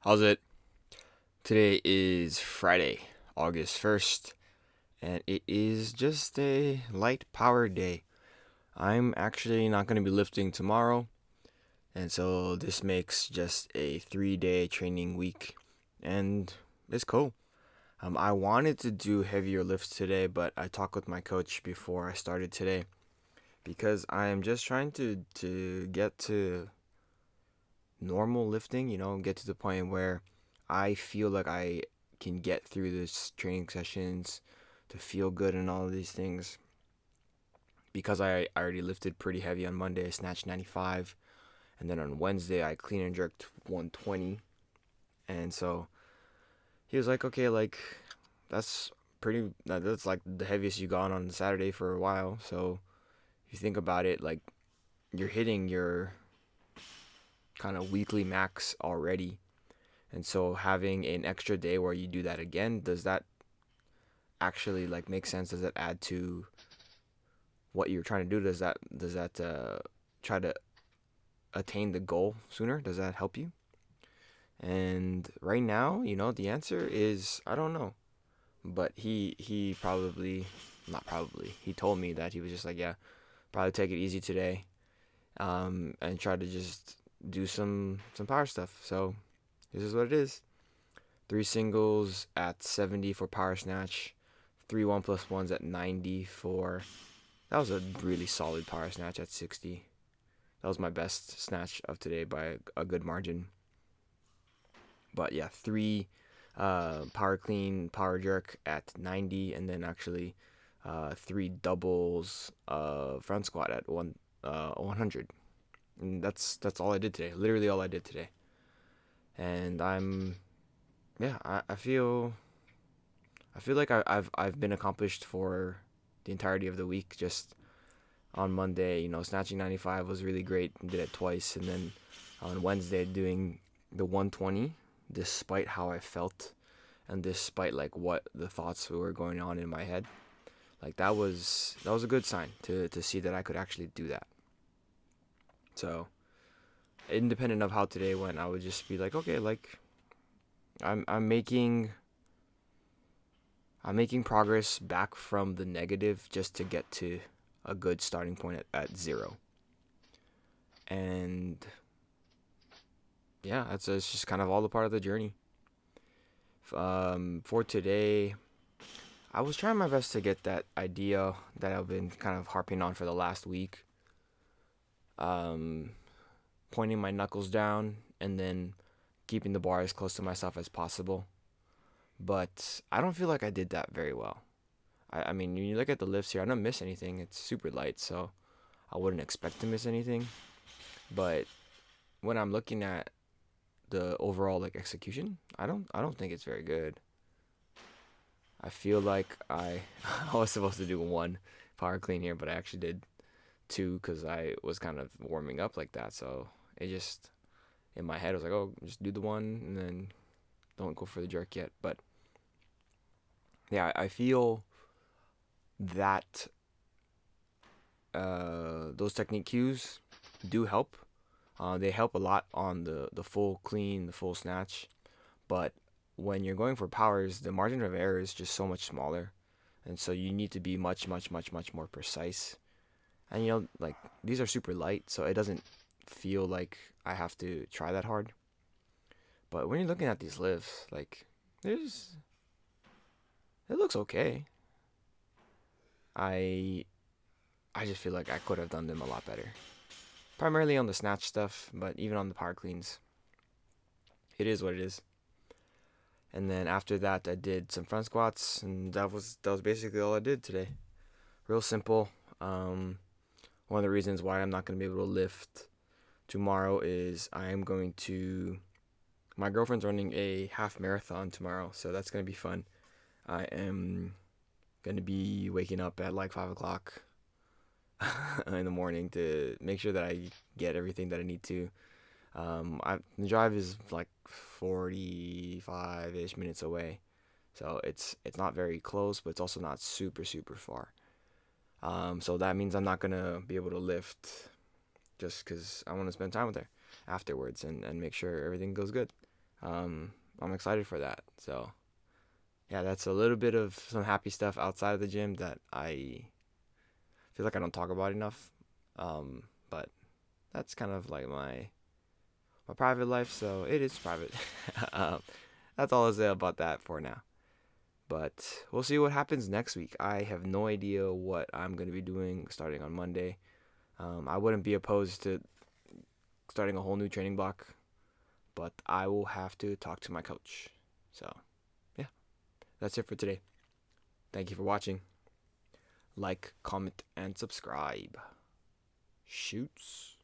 How's it? Today is Friday, August 1st, and it is just a light power day. I'm actually not going to be lifting tomorrow, and so this makes just a 3 day training week, and it's cool. I wanted to do heavier lifts today, but I talked with my coach before I started today because I am just trying to get to normal lifting, get to the point where I feel like I can get through this training sessions to feel good and all of these things because I already lifted pretty heavy on Monday. I snatched 95, and then on Wednesday I clean and jerked 120. And so he was like, okay, like that's that's like the heaviest you gone on Saturday for a while. So if you think about it, like you're hitting your kind of weekly max already. And so having an extra day where you do that again, does that actually like make sense? Does that add to what you're trying to do? Does that try to attain the goal sooner? Does that help you? And right now, the answer is I don't know. But he probably not probably. He told me that he was just like, yeah, probably take it easy today. And try to just do some power stuff. So this is what it is. Three singles at 70 for power snatch. Three 1+1s at 90 for. That was a really solid power snatch at 60. That was my best snatch of today by a good margin. But yeah, three power clean, power jerk at 90, and then actually three doubles front squat at 100. And that's all I did today. Literally all I did today. And I feel like I've been accomplished for the entirety of the week. Just on Monday, snatching 95 was really great. Did it twice, and then on Wednesday doing the 120, despite how I felt and despite like what the thoughts were going on in my head. Like that was a good sign to see that I could actually do that. So independent of how today went, I would just be like, okay, like I'm making progress back from the negative just to get to a good starting point at zero. And yeah, it's just kind of all a part of the journey. For today, I was trying my best to get that idea that I've been kind of harping on for the last week. Um, Pointing my knuckles down and then keeping the bar as close to myself as possible. But I don't feel like I did that very well. I mean, when you look at the lifts here, I don't miss anything. It's super light, so I wouldn't expect to miss anything. But when I'm looking at the overall like execution, I don't think it's very good. I feel like I was supposed to do one power clean here, but I actually did two because I was kind of warming up like that. So it just in my head I was like, oh, just do the one and then don't go for the jerk yet. But yeah, I feel that those technique cues do help. They help a lot on the full clean, the full snatch. But when you're going for powers, the margin of error is just so much smaller. And so you need to be much, much, much, much more precise. And like these are super light, so it doesn't feel like I have to try that hard. But when you're looking at these lifts, like there's it looks okay. I I just feel like I could have done them a lot better. Primarily on the snatch stuff, but even on the power cleans, it is what it is. And then after that, I did some front squats, and that was basically all I did today. Real simple. Um, One of the reasons why I'm not gonna be able to lift tomorrow is I am going to. My girlfriend's running a half marathon tomorrow, so that's gonna be fun. I am gonna be waking up at like 5 o'clock in the morning to make sure that I get everything that I need to. The drive is like 45-ish minutes away, so it's not very close, but it's also not super super far. So that means I'm not gonna be able to lift just because I want to spend time with her afterwards and make sure everything goes good. I'm excited for that. So yeah, that's a little bit of some happy stuff outside of the gym that I feel like I don't talk about enough. But that's kind of like my private life, so it is private. um, that's all I'll say about that for now. But we'll see what happens next week. I have no idea what I'm going to be doing starting on Monday. I wouldn't be opposed to starting a whole new training block, but I will have to talk to my coach. So, yeah, that's it for today. Thank you for watching. Like, comment, and subscribe. Shoots.